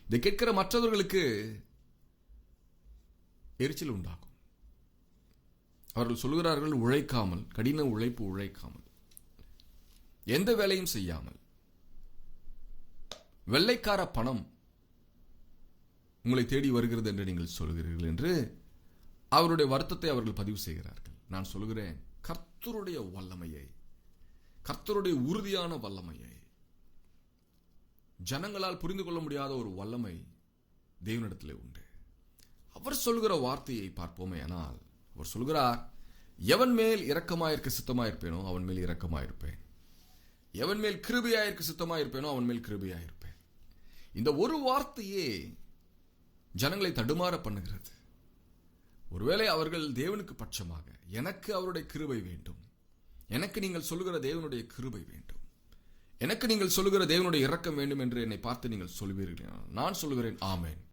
இதை கேட்கிற மற்றவர்களுக்கு எரிச்சல் உண்டாகும். அவர்கள் சொல்கிறார்கள், உழைக்காமல், கடின உழைப்பு உழைக்காமல், எந்த வேலையும் செய்யாமல், வெள்ளைக்கார பணம் உங்களை தேடி வருகிறது என்று நீங்கள் சொல்கிறீர்கள் என்று அவருடைய வருத்தத்தை அவர்கள் பதிவு செய்கிறார்கள். நான் சொல்கிறேன், கர்த்தருடைய வல்லமையை, கர்த்தருடைய உறுதியான வல்லமையை, ஜனங்களால் புரிந்து கொள்ள முடியாத ஒரு வல்லமை தேவனிடத்திலே உண்டு. அவர் சொல்கிற வார்த்தையை பார்ப்போமே. ஆனால் அவர் சொல்கிறார், எவன் மேல் இரக்கமாயிருக்க சித்தமாயிருப்பேனோ அவன் மேல் இரக்கமாயிருப்பேன், எவன் மேல் கிருபையாயிருக்க சித்தமாயிருப்பேனோ அவன் மேல் கிருபையாயிருப்பேன். இந்த ஒரு வார்த்தையே ஜனங்களை தடுமாற பண்ணுகிறது. ஒருவேளை அவர்கள் தேவனுக்கு பட்சமாக, எனக்கு அவருடைய கிருபை வேண்டும், எனக்கு நீங்கள் சொல்லுகிற தேவனுடைய கிருபை வேண்டும், எனக்கு நீங்கள் சொல்லுகிற தேவனுடைய இரக்கம் வேண்டும் என்று என்னை பார்த்து நீங்கள் சொல்வீர்கள். நான் சொல்லுகிறேன், ஆமென்.